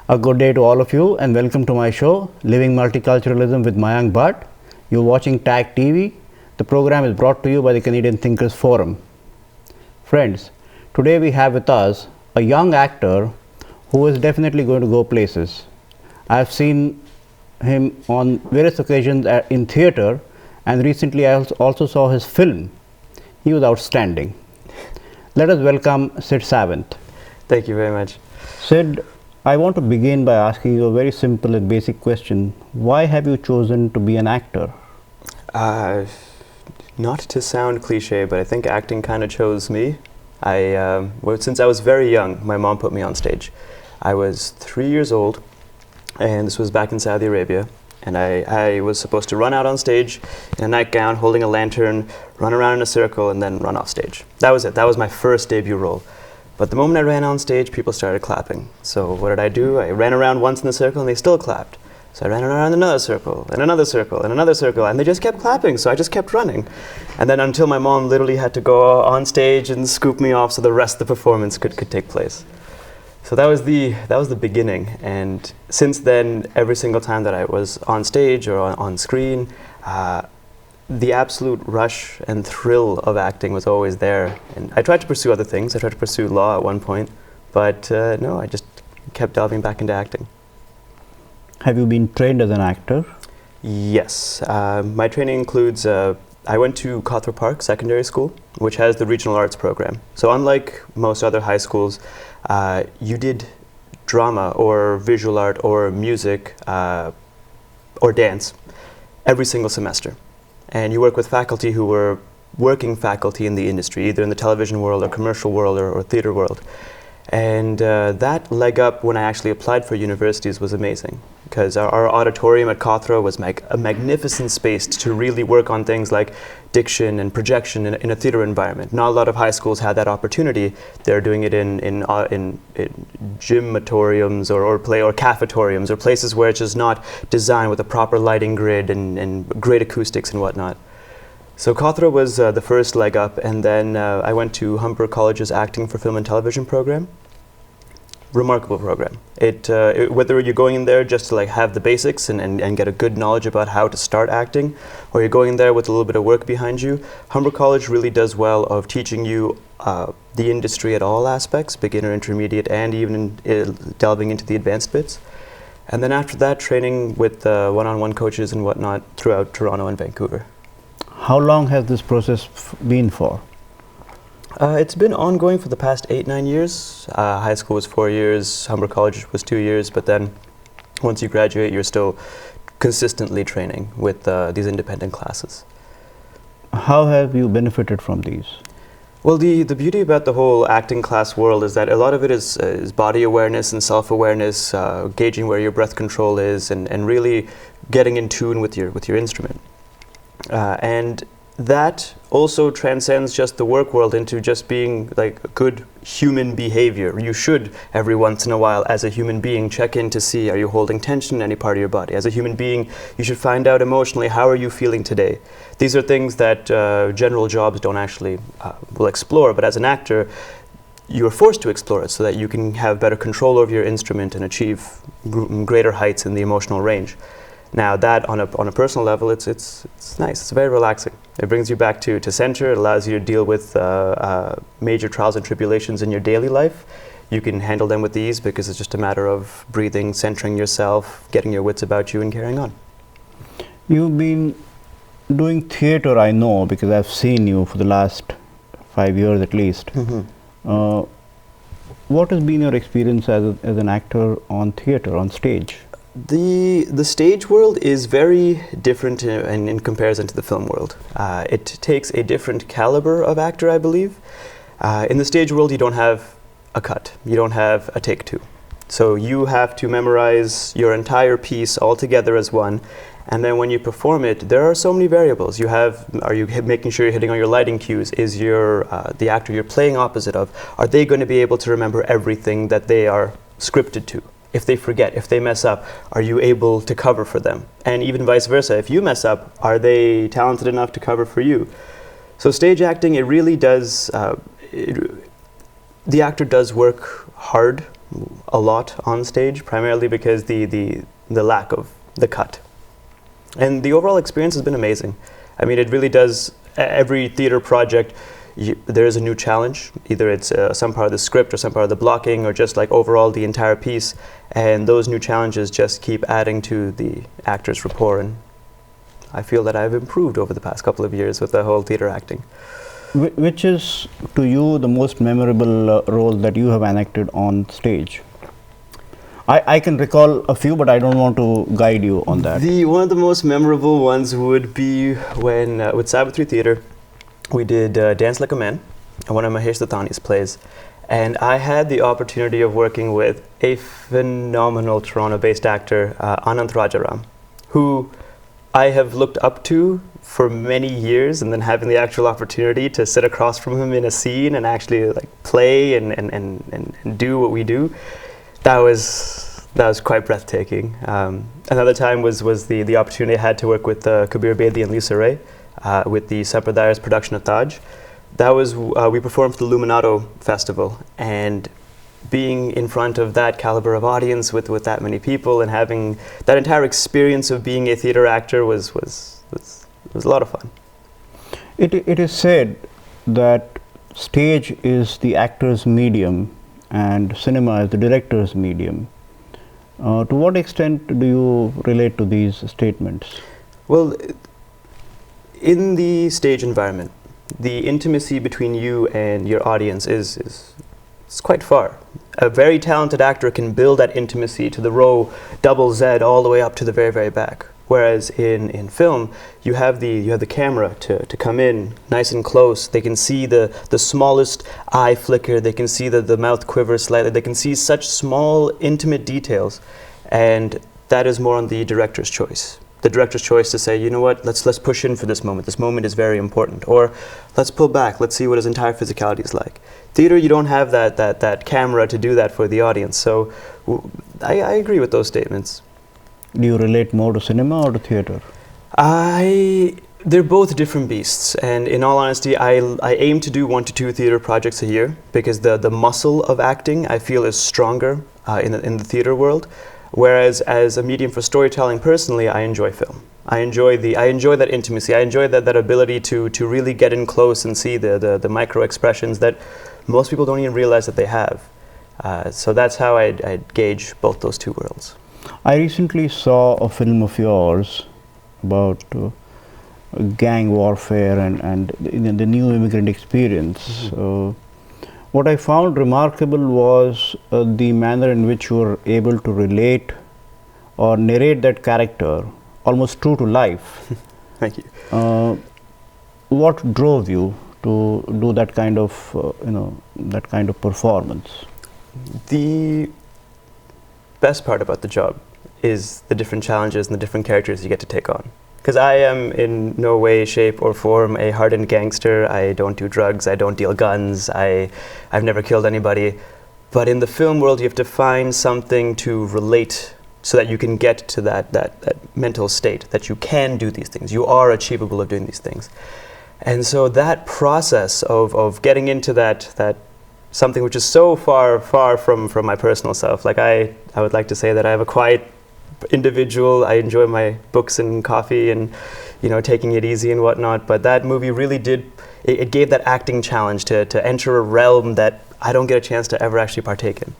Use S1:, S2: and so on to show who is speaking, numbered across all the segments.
S1: A good day to all of you and welcome to my show, Living Multiculturalism with Mayank Bhatt. You're watching TAGTV. The program is brought to you by the Canadian Thinkers Forum. Friends, today we have with us a young actor who is definitely going to go places. I've seen him on various occasions in theatre, and recently I also saw his film. He was outstanding. Let us welcome Sid Sawant.
S2: Thank you very much.
S1: Sid, I want to begin by asking you a very simple and basic question. Why have you chosen to be an actor?
S2: Not to sound cliche, but I think acting kind of chose me. Since I was very young, my mom put me on stage. I was 3 years old, and this was back in Saudi Arabia, and I was supposed to run out on stage in a nightgown, holding a lantern, run around in a circle, and then run off stage. That was it. That was my first debut role. But the moment I ran on stage, people started clapping. So what did I do? I ran around once in the circle, and they still clapped. So I ran around another circle, and another circle, and another circle, and they just kept clapping, so I just kept running. And then until my mom literally had to go on stage and scoop me off so the rest of the performance could take place. So that was the beginning. And since then, every single time that I was on stage or on screen, the absolute rush and thrill of acting was always there. And I tried to pursue other things. I tried to pursue law at one point, but no, I just kept delving back into acting.
S1: Have you been trained as an actor?
S2: Yes. My training includes, I went to Cawthra Park Secondary School, which has the regional arts program. So unlike most other high schools, you did drama or visual art or music or dance every single semester. And you work with faculty who were working faculty in the industry, either in the television world or commercial world or theater world. And that leg up when I actually applied for universities was amazing, because our auditorium at Cawthra was a magnificent space to really work on things like diction and projection in a theater environment. Not a lot of high schools had that opportunity. They're doing it in gymatoriums or cafetoriums or places where it's just not designed with a proper lighting grid and great acoustics and whatnot. So Cawthra was the first leg up, and then I went to Humber College's Acting for Film and Television program. Remarkable program. Whether you're going in there just to have the basics and get a good knowledge about how to start acting, or you're going in there with a little bit of work behind you, Humber College really does well of teaching you the industry at all aspects, beginner, intermediate, and even delving into the advanced bits. And then after that, training with one-on-one coaches and whatnot throughout Toronto and Vancouver.
S1: How long has this process been for?
S2: It's been ongoing for the past 8-9 years. High school was 4 years, Humber College was 2 years, but then once you graduate, you're still consistently training with these independent classes.
S1: How have you benefited from these?
S2: Well, the beauty about the whole acting class world is that a lot of it is body awareness and self-awareness, gauging where your breath control is, and really getting in tune with your instrument. And that also transcends just the work world into just being good human behavior. You should, every once in a while, as a human being, check in to see, are you holding tension in any part of your body? As a human being, you should find out emotionally, how are you feeling today? These are things that general jobs don't actually will explore, but as an actor, you're forced to explore it so that you can have better control over your instrument and achieve greater heights in the emotional range. Now that on a personal level, it's nice. It's very relaxing. It brings you back to center. It allows you to deal with major trials and tribulations in your daily life. You can handle them with ease because it's just a matter of breathing, centering yourself, getting your wits about you, and carrying on.
S1: You've been doing theatre, I know, because I've seen you for the last 5 years at least. Mm-hmm. What has been your experience as an actor on theatre, on stage?
S2: The stage world is very different in comparison to the film world. It takes a different caliber of actor, I believe. In the stage world, you don't have a cut. You don't have a take two. So you have to memorize your entire piece all together as one. And then when you perform it, there are so many variables. Are you making sure you're hitting all your lighting cues? Is the actor you're playing opposite of, are they going to be able to remember everything that they are scripted to? If they forget, if they mess up, are you able to cover for them? And even vice versa, if you mess up, are they talented enough to cover for you? So stage acting, it really does, the actor does work hard a lot on stage, primarily because the lack of the cut. And the overall experience has been amazing. I mean, it really does, every theater project, there is a new challenge. Either it's some part of the script or some part of the blocking or just like overall the entire piece. And those new challenges just keep adding to the actors' rapport. And I feel that I've improved over the past couple of years with the whole theater acting.
S1: Which is, to you, the most memorable role that you have enacted on stage? I can recall a few, but I don't want to guide you on that.
S2: One of the most memorable ones would be when, with Savitri Theatre, we did Dance Like a Man, one of Mahesh Dattani's plays. And I had the opportunity of working with a phenomenal Toronto-based actor, Anant Rajaram, who I have looked up to for many years, and then having the actual opportunity to sit across from him in a scene and actually like play and do what we do, that was quite breathtaking. Another time was the opportunity I had to work with Kabir Bedi and Lisa Ray with the Sampradayas production of Taj. That was we performed for the Luminato Festival, and being in front of that caliber of audience with that many people and having that entire experience of being a theater actor was a lot of fun.
S1: It is said that stage is the actor's medium and cinema is the director's medium. To what extent do you relate to these statements?
S2: Well, in the stage environment, the intimacy between you and your audience is quite far. A very talented actor can build that intimacy to the row double Z all the way up to the very, very back. Whereas in film, you have the camera to come in nice and close. They can see the smallest eye flicker. They can see the mouth quiver slightly. They can see such small, intimate details. And that is more on the director's choice. The director's choice to say, you know what, let's push in for this moment. This moment is very important. Or let's pull back. Let's see what his entire physicality is like. Theater, you don't have that camera to do that for the audience. So I agree with those statements.
S1: Do you relate more to cinema or to theater?
S2: They're both different beasts, and in all honesty, I aim to do 1 to 2 theater projects a year because the muscle of acting I feel is stronger in the theater world. Whereas as a medium for storytelling, personally, I enjoy film. I enjoy that intimacy. I enjoy that ability to really get in close and see the micro expressions that most people don't even realize that they have. So that's how I'd gauge both those two worlds.
S1: I recently saw a film of yours about gang warfare and the new immigrant experience.
S2: Mm-hmm.
S1: What I found remarkable was the manner in which you were able to relate or narrate that character almost true to life.
S2: Thank you.
S1: What drove you to do that kind of that kind of performance?
S2: The best part about the job is the different challenges and the different characters you get to take on. Because I am in no way, shape, or form a hardened gangster. I don't do drugs. I don't deal guns. I've never killed anybody. But in the film world, you have to find something to relate so that you can get to that mental state, that you can do these things. You are achievable of doing these things. And so that process of getting into that something which is so far from my personal self. Like I would like to say that I have a quiet individual. I enjoy my books and coffee and taking it easy and whatnot. But that movie really it gave that acting challenge to enter a realm that I don't get a chance to ever actually partake in.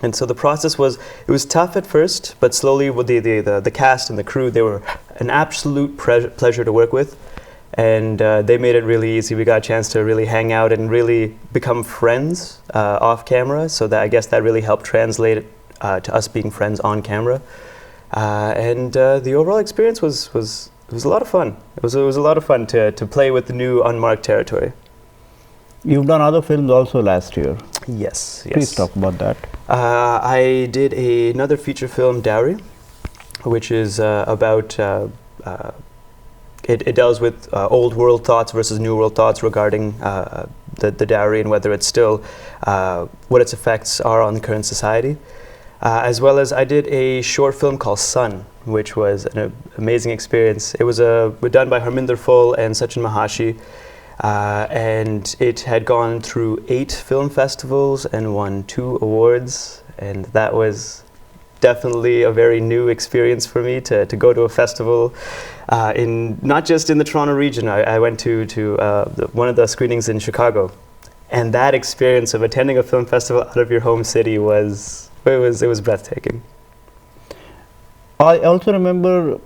S2: And so the process was tough at first, but slowly with the cast and the crew, they were an absolute pleasure to work with. And they made it really easy. We got a chance to really hang out and really become friends off camera. So that I guess that really helped translate to us being friends on camera. And the overall experience was a lot of fun. It was a lot of fun to play with the new unmarked territory.
S1: You've done other films also last year.
S2: Yes.
S1: Please talk about that.
S2: I did another feature film, Dowry, which is about it deals with old world thoughts versus new world thoughts regarding the dowry and whether it's still what its effects are on the current society. As well as I did a short film called Sun, which was an amazing experience. It was done by Harminder Phul and Sachin Mahashi, and it had gone through 8 film festivals and won 2 awards. and that was definitely a very new experience for me to go to a festival in not just in the Toronto region. I went to one of the screenings in Chicago, and that experience of attending a film festival out of your home city was breathtaking.
S1: I also remember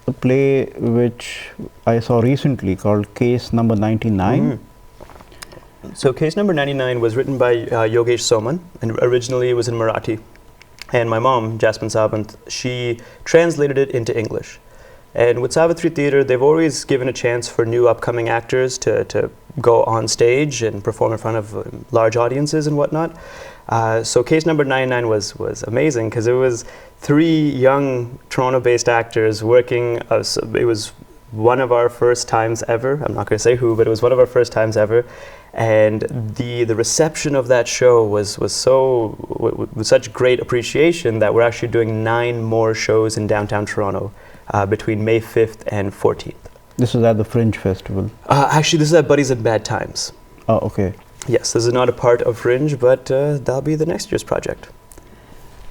S1: a play which I saw recently called Case Number 99.
S2: So Case Number 99 was written by Yogesh Soman, and originally it was in Marathi. And my mom, Sid Sawant, she translated it into English. And with Savitri Theatre, they've always given a chance for new upcoming actors to go on stage and perform in front of large audiences and whatnot. So Case Number 99 was amazing because it was 3 young Toronto-based actors working. It was one of our first times ever. I'm not going to say who, but it was one of our first times ever. And the reception of that show was with such great appreciation that we're actually doing 9 more shows in downtown Toronto between May 5th and 14th.
S1: This is at the Fringe Festival.
S2: Actually, this is at Buddies at Bad Times.
S1: Oh, okay.
S2: Yes, this is not a part of Fringe, but that'll be the next year's project.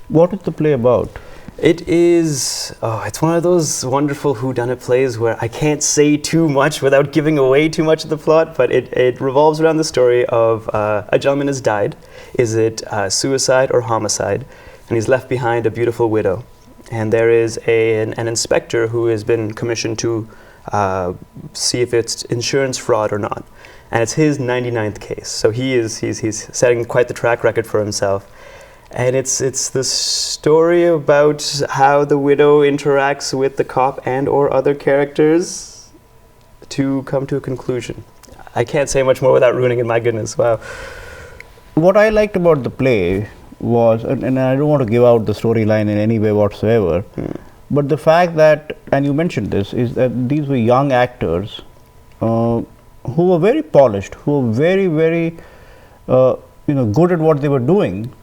S1: What is the play about?
S2: It is, it's one of those wonderful whodunit plays where I can't say too much without giving away too much of the plot, but it revolves around the story of a gentleman has died. Is it suicide or homicide? And he's left behind a beautiful widow. And there is an inspector who has been commissioned to see if it's insurance fraud or not. And it's his 99th case. So he's setting quite the track record for himself. And it's the story about how the widow interacts with the cop and or other characters to come to a conclusion. I can't say much more without ruining it, my goodness, wow.
S1: What I liked about the play was, and I don't want to give out the storyline in any way whatsoever, but the fact that, and you mentioned this, is that these were young actors who were very polished, who were very, very good at what they were doing.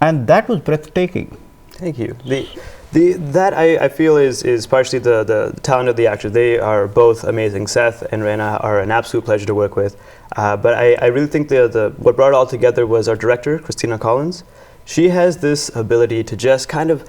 S1: And that was breathtaking.
S2: Thank you. That I feel is partially the talent of the actors. They are both amazing. Seth and Reina are an absolute pleasure to work with. But I really think what brought it all together was our director, Christina Collins. She has this ability to just kind of,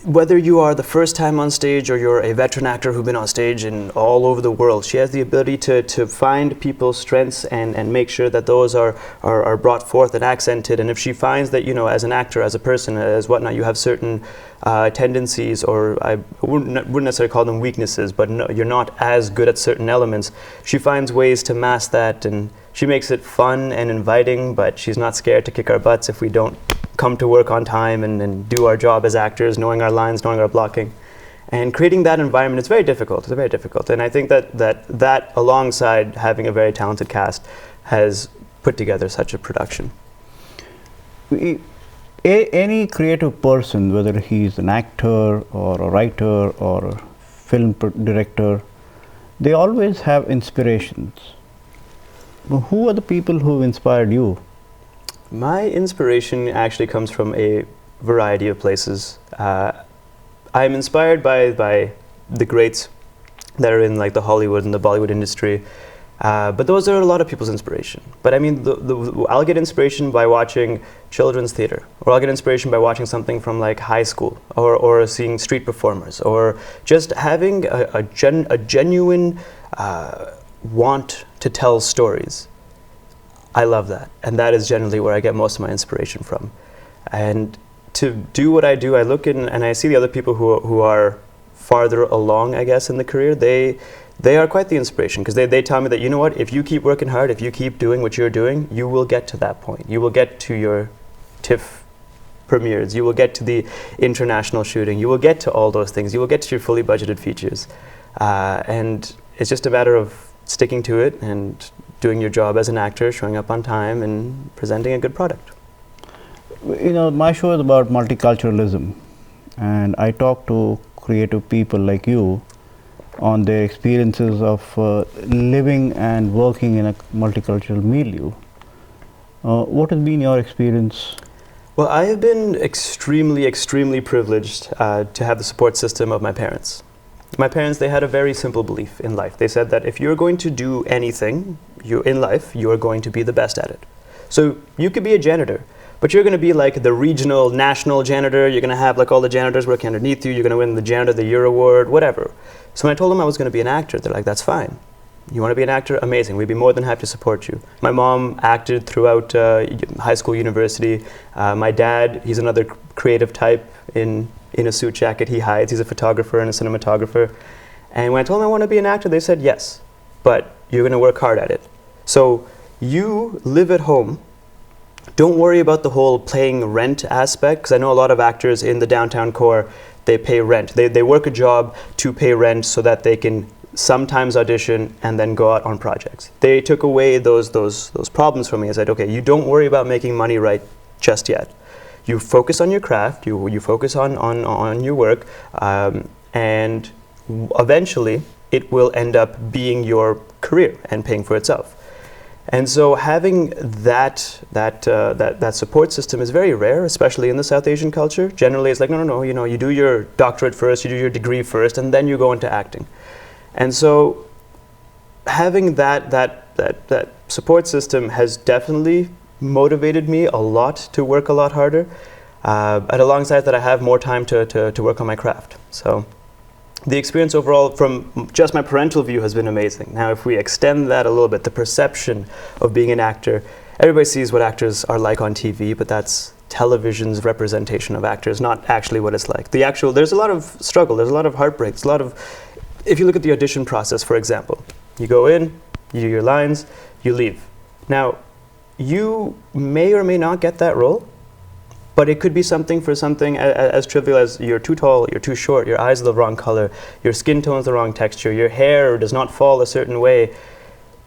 S2: whether you are the first time on stage or you're a veteran actor who's been on stage in all over the world, she has the ability to find people's strengths and make sure that those are brought forth and accented. And if she finds that, as an actor, as a person, as whatnot, you have certain tendencies, or I wouldn't necessarily call them weaknesses, but no, you're not as good at certain elements, she finds ways to mask that, and she makes it fun and inviting, but she's not scared to kick our butts if we don't come to work on time and do our job as actors, knowing our lines, knowing our blocking. And creating that environment is very difficult. It's very difficult. And I think that alongside having a very talented cast has put together such a production.
S1: Any creative person, whether he's an actor or a writer or a film director, they always have inspirations. Who are the people who inspired you?
S2: My inspiration actually comes from a variety of places. I'm inspired by the greats that are in like the Hollywood and the Bollywood industry, but those are a lot of people's inspiration. But I mean, I'll get inspiration by watching children's theater, or I'll get inspiration by watching something from like high school, or seeing street performers, or just having a genuine want to tell stories. I love that, and that is generally where I get most of my inspiration from. And to do what I do, I look in and I see the other people who are farther along, I guess, in the career. They are quite the inspiration, because they tell me that, you know what, if you keep working hard, if you keep doing what you're doing, you will get to that point. You will get to your TIFF premieres, you will get to the international shooting, you will get to all those things, you will get to your fully budgeted features. And it's just a matter of sticking to it and doing your job as an actor, showing up on time and presenting a good product.
S1: My show is about multiculturalism, and I talk to creative people like you on their experiences of living and working in a multicultural milieu. What has been your experience?
S2: Well, I have been extremely, extremely privileged to have the support system of my parents. My parents, they had a very simple belief in life. They said that if you're going to do anything in life, you are going to be the best at it. So you could be a janitor, but you're going to be like the regional, national janitor. You're going to have like all the janitors working underneath you. You're going to win the Janitor of the Year award, whatever. So when I told them I was going to be an actor, they're like, that's fine. You want to be an actor? Amazing. We'd be more than happy to support you. My mom acted throughout high school, university. My dad, he's another creative type in a suit jacket. He hides. He's a photographer and a cinematographer. And when I told them I want to be an actor, they said yes, but you're going to work hard at it. So you live at home. Don't worry about the whole paying rent aspect, because I know a lot of actors in the downtown core, they pay rent. They work a job to pay rent so that they can sometimes audition and then go out on projects. They took away those problems from me. I said, okay, you don't worry about making money right just yet. You focus on your craft, you focus on your work, and eventually it will end up being your career and paying for itself. And so having that support system is very rare, especially in the South Asian culture. Generally, it's like, no, you do your doctorate first, you do your degree first, and then you go into acting. And so having that support system has definitely motivated me a lot to work a lot harder. And alongside that, I have more time to work on my craft. So the experience overall from just my parental view has been amazing. Now, if we extend that a little bit, the perception of being an actor, everybody sees what actors are like on TV, but that's television's representation of actors, not actually what it's like. There's a lot of struggle, there's a lot of heartbreak, if you look at the audition process, for example, you go in, you do your lines, you leave. Now, you may or may not get that role, but it could be something as trivial as you're too tall, you're too short, your eyes are the wrong color, your skin tone is the wrong texture, your hair does not fall a certain way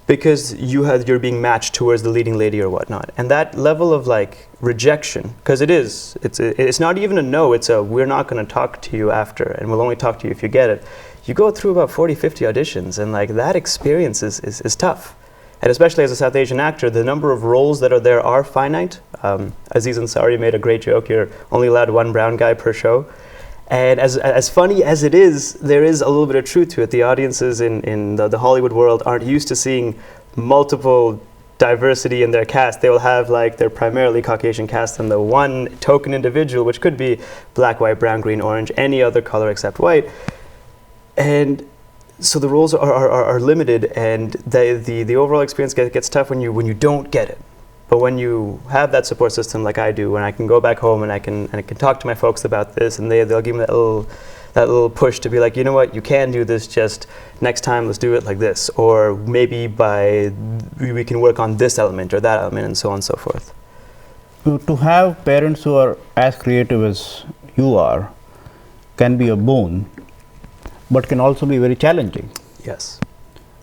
S2: because you're being matched towards the leading lady or whatnot. And that level of like rejection, because it's not even a no, it's a we're not going to talk to you after and we'll only talk to you if you get it. You go through about 40, 50 auditions and like that experience is tough. And especially as a South Asian actor, the number of roles that are there are finite. Aziz Ansari made a great joke, you're only allowed one brown guy per show. And as funny as it is, there is a little bit of truth to it. The audiences in the Hollywood world aren't used to seeing multiple diversity in their cast. They will have like their primarily Caucasian cast and the one token individual, which could be black, white, brown, green, orange, any other color except white. And so the roles are limited, and the overall experience gets tough when you don't get it. But when you have that support system like I do, when I can go back home and I can talk to my folks about this, and they'll give me that little push to be like, you know what, you can do this, just next time let's do it like this, or maybe we can work on this element or that element, and so on and so forth.
S1: To have parents who are as creative as you are can be a boon, but can also be very challenging.
S2: Yes.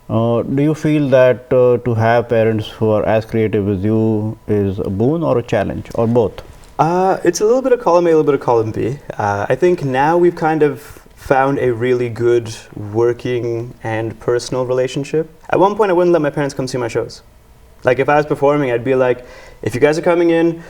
S1: Do you feel that to have parents who are as creative as you is a boon or a challenge, or both?
S2: It's a little bit of column A, a little bit of column B. I think now we've kind of found a really good working and personal relationship. At one point, I wouldn't let my parents come see my shows. Like if I was performing, I'd be like, if you guys are coming in,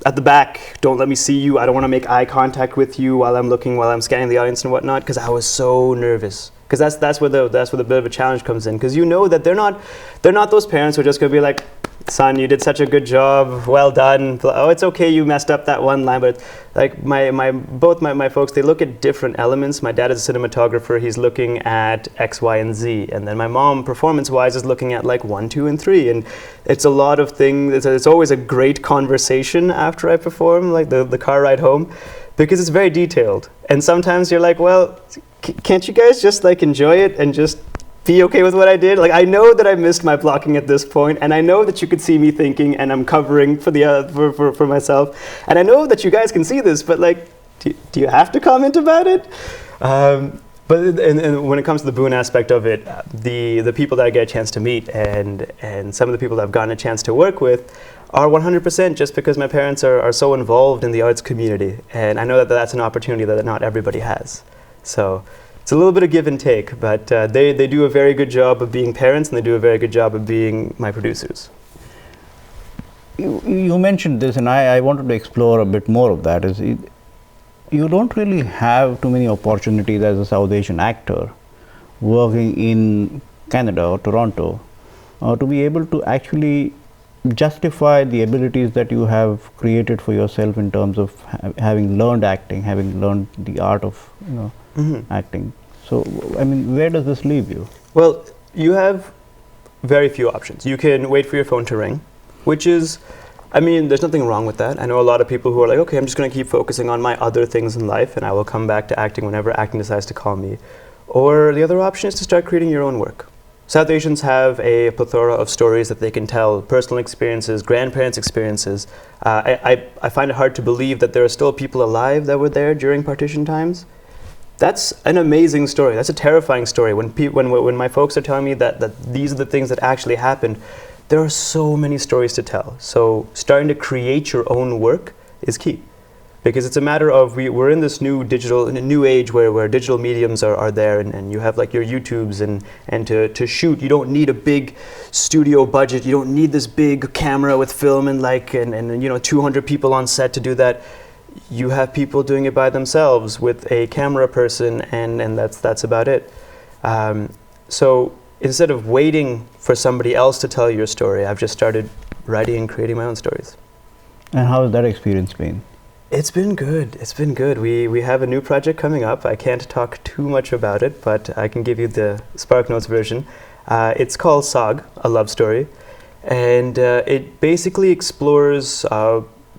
S2: at the back, don't let me see you. I don't want to make eye contact with you while I'm scanning the audience and whatnot, because I was so nervous. Because that's where the bit of a challenge comes in. Because you know that they're not those parents who are just going to be like, son, you did such a good job, well done. Oh, it's okay, you messed up that one line. But like both my folks, they look at different elements. My dad is a cinematographer. He's looking at X, Y, and Z. And then my mom, performance-wise, is looking at like 1, 2, and 3. And it's a lot of things. It's always a great conversation after I perform, like the car ride home, because it's very detailed. And sometimes you're like, well, can't you guys just like enjoy it and just be okay with what I did? Like, I know that I missed my blocking at this point, and I know that you could see me thinking, and I'm covering for myself, and I know that you guys can see this, but like, do you have to comment about it? But when it comes to the boon aspect of it, the people that I get a chance to meet and some of the people that I've gotten a chance to work with are 100% just because my parents are so involved in the arts community, and I know that that's an opportunity that not everybody has. So it's a little bit of give and take, but they do a very good job of being parents, and they do a very good job of being my producers.
S1: You mentioned this, and I wanted to explore a bit more of that. You don't really have too many opportunities as a South Asian actor working in Canada or Toronto to be able to actually justify the abilities that you have created for yourself in terms of having learned acting, having learned the art of acting. So, I mean, where does this leave you?
S2: Well, you have very few options. You can wait for your phone to ring, which is, I mean, there's nothing wrong with that. I know a lot of people who are like, okay, I'm just going to keep focusing on my other things in life and I will come back to acting whenever acting decides to call me. Or the other option is to start creating your own work. South Asians have a plethora of stories that they can tell, personal experiences, grandparents' experiences. I find it hard to believe that there are still people alive that were there during partition times. That's an amazing story. That's a terrifying story. When my folks are telling me that these are the things that actually happened, there are so many stories to tell. So starting to create your own work is key. Because it's a matter of, we're in this new age where digital mediums are there, and you have like your YouTubes, and to shoot, you don't need a big studio budget, you don't need this big camera with film and 200 people on set to do that. You have people doing it by themselves with a camera person, and that's about it. So instead of waiting for somebody else to tell your story, I've just started writing and creating my own stories.
S1: And how has that experience been?
S2: It's been good. It's been good. We have a new project coming up. I can't talk too much about it, but I can give you the Spark Notes version. It's called Sag, a love story, and it basically explores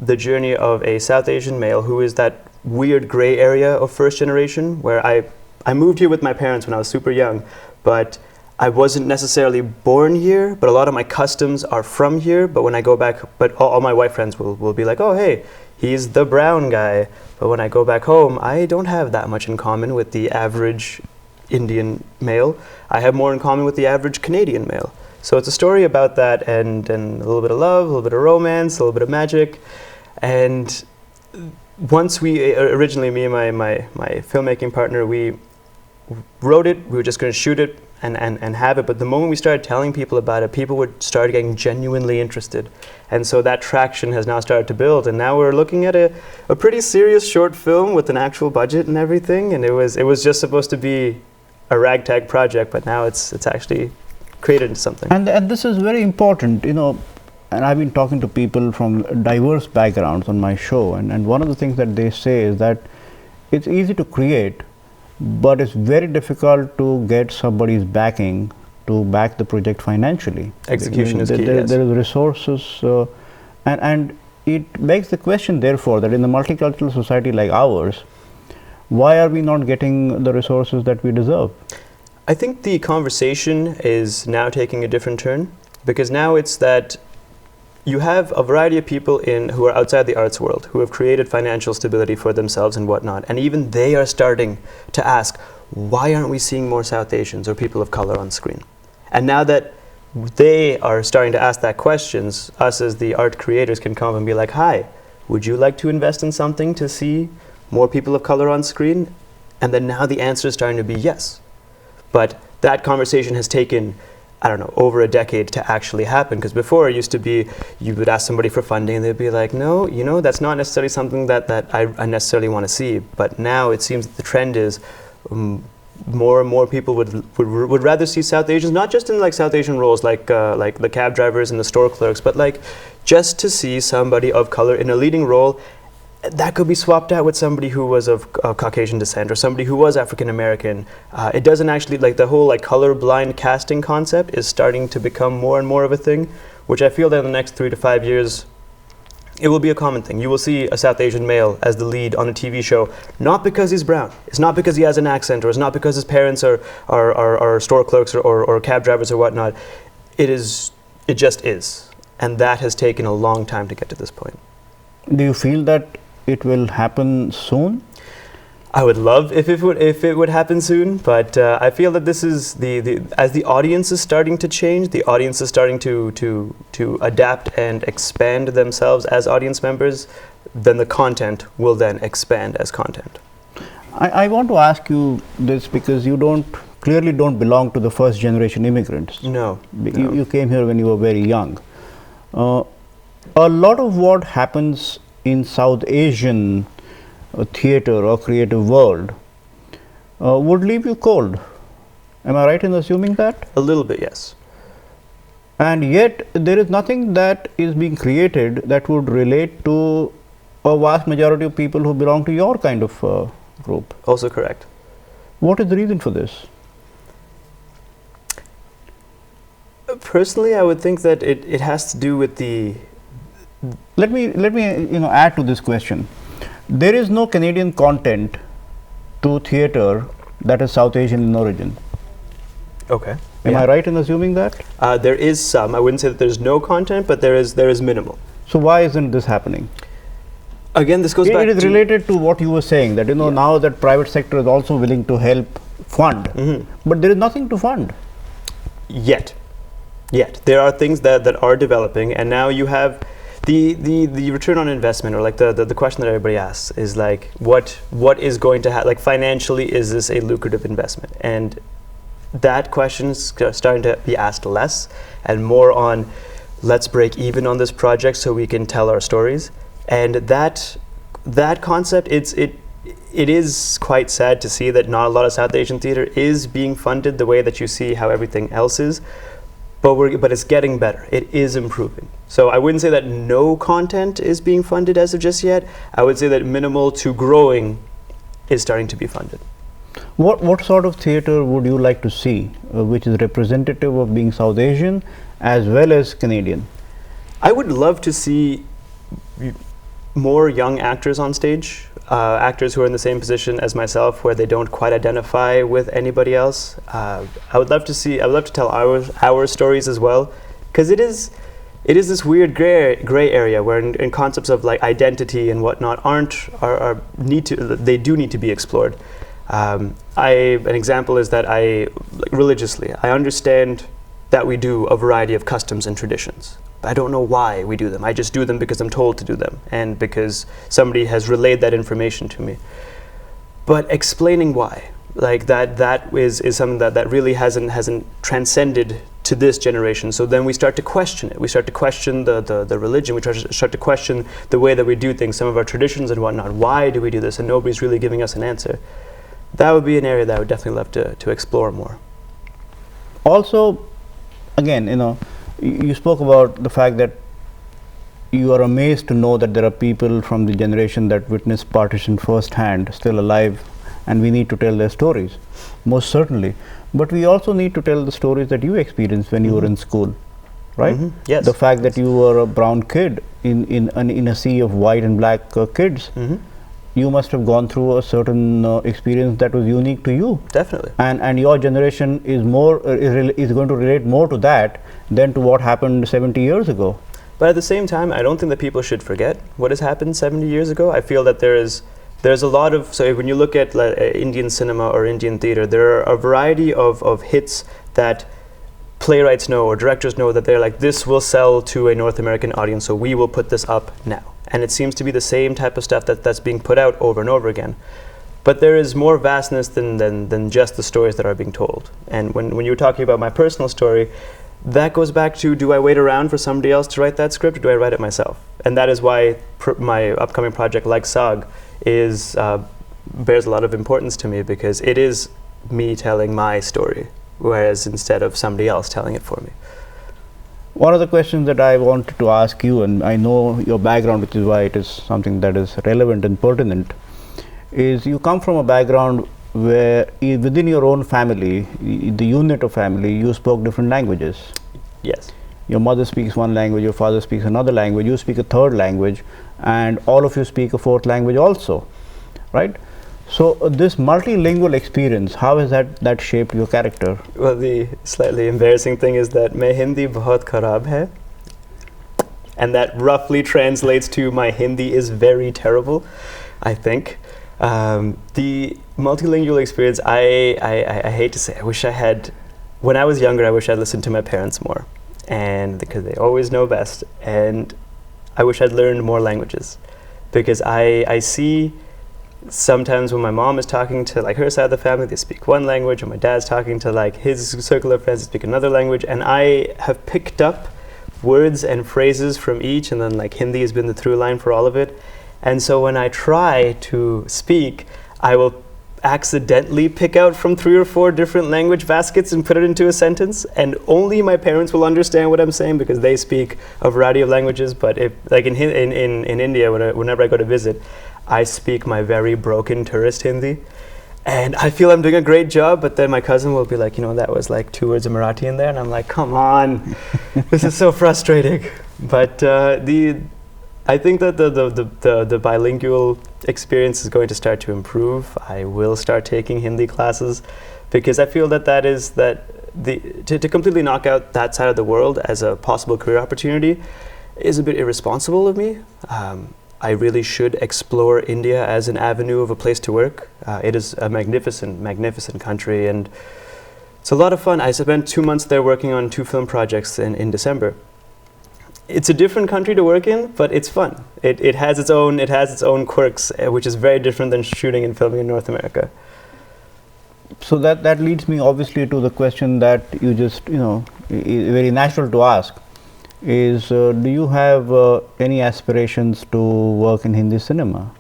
S2: the journey of a South Asian male who is that weird gray area of first generation, where I moved here with my parents when I was super young, but I wasn't necessarily born here, but a lot of my customs are from here. But when I go back, all my white friends will be like, oh, hey, he's the brown guy. But when I go back home, I don't have that much in common with the average Indian male. I have more in common with the average Canadian male. So it's a story about that, and a little bit of love, a little bit of romance, a little bit of magic. And once originally me and my filmmaking partner, we wrote it, we were just going to shoot it and have it, but the moment we started telling people about it, people would start getting genuinely interested. And so that traction has now started to build, and now we're looking at a pretty serious short film with an actual budget and everything, and it was just supposed to be a ragtag project, but now it's actually created into something.
S1: And this is very important, and I've been talking to people from diverse backgrounds on my show, and one of the things that they say is that it's easy to create, but it's very difficult to get somebody's backing to back the project financially.
S2: Execution is key, yes.
S1: There is resources, and it begs the question, therefore, that in the multicultural society like ours, why are we not getting the resources that we deserve?
S2: I think the conversation is now taking a different turn, because now it's that you have a variety of people who are outside the arts world, who have created financial stability for themselves and whatnot, and even they are starting to ask, why aren't we seeing more South Asians or people of color on screen? And now that they are starting to ask that questions, us as the art creators can come and be like, hi, would you like to invest in something to see more people of color on screen? And then now the answer is starting to be yes. But that conversation has taken, I don't know, over a decade to actually happen, because before it used to be, you would ask somebody for funding and they'd be like, no, that's not necessarily something that I necessarily want to see. But now it seems that the trend is more and more people would rather see South Asians, not just in like South Asian roles like the cab drivers and the store clerks, but like just to see somebody of color in a leading role. That could be swapped out with somebody who was of Caucasian descent or somebody who was African American. It doesn't actually, like the whole like colorblind casting concept is starting to become more and more of a thing, which I feel that in the next 3 to 5 years, it will be a common thing. You will see a South Asian male as the lead on a TV show, not because he's brown, it's not because he has an accent, or it's not because his parents are store clerks or cab drivers or whatnot. It just is. And that has taken a long time to get to this point.
S1: Do you feel that it will happen soon?
S2: I would love if it would happen soon, but I feel that this is as the audience is starting to change, the audience is starting to adapt and expand themselves as audience members, then the content will then expand as content.
S1: I want to ask you this because you clearly don't belong to the first generation immigrants.
S2: No.
S1: You came here when you were very young. A lot of what happens in South Asian theater or creative world would leave you cold. Am I right in assuming that?
S2: A little bit, yes.
S1: and yet there is nothing that is being created that would relate to a vast majority of people who belong to your kind of group.
S2: Also correct.
S1: What is the reason for this?
S2: Personally, I would think that it has to do with the...
S1: Let me add to this question. There is no Canadian content to theatre that is South Asian in origin.
S2: Okay.
S1: Am I right in assuming that?
S2: There is some. I wouldn't say that there's no content, but there is minimal.
S1: So why isn't this happening?
S2: Again, this goes back to...
S1: It is related to what you were saying, that now that private sector is also willing to help fund, but there is nothing to fund.
S2: Yet. There are things that are developing, and now you have the return on investment, or like the question that everybody asks is like, what is going to happen? Like, financially, is this a lucrative investment? And that question is starting to be asked less and more on, let's break even on this project so we can tell our stories. And that concept, it is quite sad to see that not a lot of South Asian theatre is being funded the way that you see how everything else is. But it's getting better. It is improving. So I wouldn't say that no content is being funded as of just yet. I would say that minimal to growing is starting to be funded.
S1: What sort of theatre would you like to see, which is representative of being South Asian as well as Canadian?
S2: I would love to see more young actors on stage, actors who are in the same position as myself, where they don't quite identify with anybody else. I would love to tell our stories as well, because it is this weird gray area where in concepts of like identity and whatnot they do need to be explored. An example is that religiously I understand that we do a variety of customs and traditions. I don't know why we do them. I just do them because I'm told to do them and because somebody has relayed that information to me. But explaining why, like that is something that really hasn't transcended to this generation. So then we start to question it. We start to question the religion. We start to question the way that we do things, some of our traditions and whatnot. Why do we do this? And nobody's really giving us an answer. That would be an area that I would definitely love to explore more.
S1: Also, again, you spoke about the fact that you are amazed to know that there are people from the generation that witnessed partition firsthand still alive, and we need to tell their stories, most certainly. But we also need to tell the stories that you experienced when you were in school, right?
S2: Yes.
S1: The fact that you were a brown kid in a sea of white and black kids, you must have gone through a certain experience that was unique to you.
S2: Definitely.
S1: And your generation is is going to relate more to that than to what happened 70 years ago.
S2: But at the same time, I don't think that people should forget what has happened 70 years ago. I feel that there's a lot of, so when you look at Indian cinema or Indian theatre, there are a variety of hits that playwrights know or directors know that they're like, this will sell to a North American audience, so we will put this up now. And it seems to be the same type of stuff that's being put out over and over again. But there is more vastness than just the stories that are being told. And when you were talking about my personal story, that goes back to, do I wait around for somebody else to write that script, or do I write it myself? And that is why my upcoming project, like SAG, bears a lot of importance to me, because it is me telling my story, whereas instead of somebody else telling it for me.
S1: One of the questions that I wanted to ask you, and I know your background, which is why it is something that is relevant and pertinent, is you come from a background where within your own family, the unit of family, you spoke different languages.
S2: Yes.
S1: Your mother speaks one language, your father speaks another language, you speak a third language, and all of you speak a fourth language also, right? So this multilingual experience, how has that shaped your character?
S2: Well, the slightly embarrassing thing is that main Hindi bahut kharab hai, and that roughly translates to my Hindi is very terrible, I think. The multilingual experience, I hate to say, I wish I had, when I was younger, I wish I'd listened to my parents more, and because they always know best, and I wish I'd learned more languages, because I see sometimes when my mom is talking to like her side of the family, they speak one language, and my dad's talking to like his circle of friends, they speak another language, and I have picked up words and phrases from each, and then like Hindi has been the through line for all of it. And so when I try to speak, I will accidentally pick out from 3 or 4 different language baskets and put it into a sentence, and only my parents will understand what I'm saying because they speak a variety of languages. But if, like in India, whenever I go to visit, I speak my very broken tourist Hindi, and I feel I'm doing a great job, but then my cousin will be like, that was like 2 words of Marathi in there, and I'm like, come on, this is so frustrating. But I think that the bilingual experience is going to start to improve. I will start taking Hindi classes because I feel that to completely knock out that side of the world as a possible career opportunity is a bit irresponsible of me. I really should explore India as an avenue of a place to work. It is a magnificent, magnificent country, and it's a lot of fun. I spent 2 months there working on 2 film projects in December. It's a different country to work in, but it's fun. It has its own quirks, which is very different than shooting and filming in North America.
S1: So that leads me obviously to the question that you just, very natural to ask is, do you have any aspirations to work in Hindi cinema?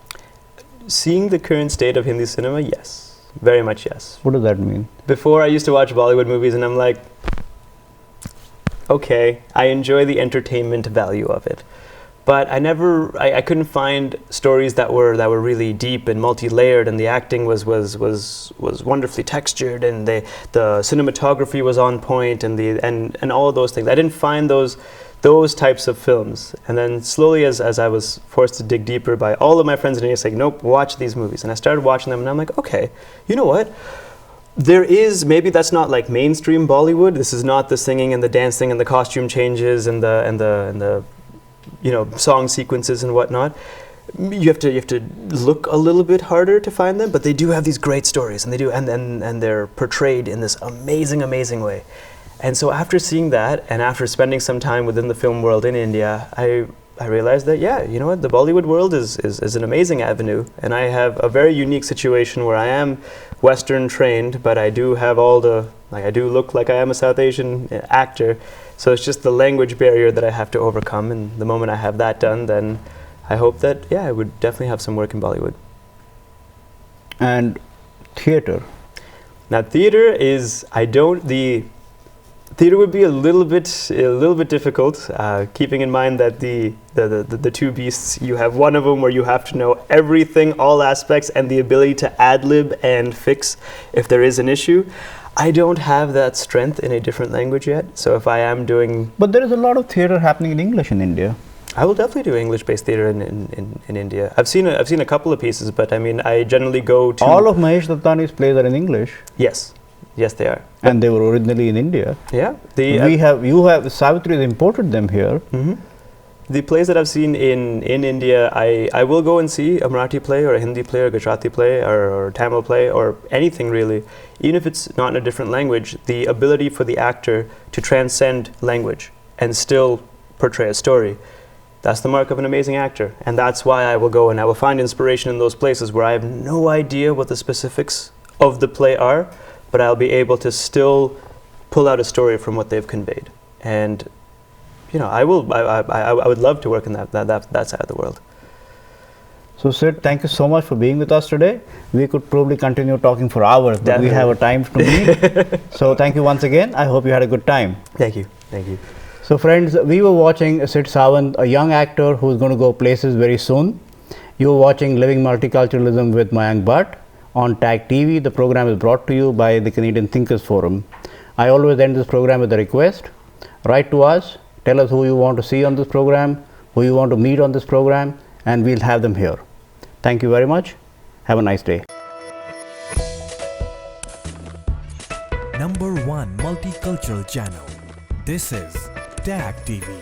S2: Seeing the current state of Hindi cinema, yes. Very much yes.
S1: What does that mean?
S2: Before, I used to watch Bollywood movies and I'm like, okay, I enjoy the entertainment value of it, but I couldn't find stories that were really deep and multi-layered, and the acting was wonderfully textured, and the cinematography was on point, and all of those things. I didn't find those types of films. And then slowly, as I was forced to dig deeper by all of my friends in India saying, nope, watch these movies, and I started watching them, and I'm like, okay, you know what? There is, maybe that's not like mainstream Bollywood. This is not the singing and the dancing and the costume changes and the song sequences and whatnot. You have to look a little bit harder to find them, but they do have these great stories, and and they're portrayed in this amazing way. And so after seeing that, and after spending some time within the film world in India, I realized that, the Bollywood world is an amazing avenue, and I have a very unique situation where I am Western trained, but I do have I do look like I am a South Asian actor, so it's just the language barrier that I have to overcome, and the moment I have that done, then I hope that, I would definitely have some work in Bollywood.
S1: And theater? Now
S2: theater is, theater would be a little bit difficult, keeping in mind that the 2 beasts, you have one of them where you have to know everything, all aspects, and the ability to ad-lib and fix if there is an issue. I don't have that strength in a different language yet, so if I am doing...
S1: But there is a lot of theater happening in English in India.
S2: I will definitely do English-based theater in India. I've seen a couple of pieces, but I generally go to...
S1: All of Mahesh Dattani's plays are in English.
S2: Yes. Yes, they are.
S1: And they were originally in India.
S2: Yeah.
S1: Savitri has imported them here.
S2: Mm-hmm. The plays that I've seen in India, I will go and see a Marathi play or a Hindi play or a Gujarati play or Tamil play or anything really. Even if it's not in a different language, the ability for the actor to transcend language and still portray a story, that's the mark of an amazing actor. And that's why I will go and I will find inspiration in those places where I have no idea what the specifics of the play are, but I'll be able to still pull out a story from what they've conveyed. And I would love to work in that side of the world.
S1: So Sid, thank you so much for being with us today. We could probably continue talking for hours, but
S2: Definitely.
S1: We have a time to meet. So thank you once again. I hope you had a good time.
S2: Thank you. Thank you.
S1: So friends, we were watching Sid Sawant, a young actor who's going to go places very soon. You were watching Living Multiculturalism with Mayank Bhatt on TAGTV. The program is brought to you by the Canadian Thinkers Forum. I always end this program with a request. Write to us, tell us who you want to see on this program, who you want to meet on this program, and we'll have them here. Thank you very much. Have a nice day.
S3: #1 multicultural channel. This is TAGTV.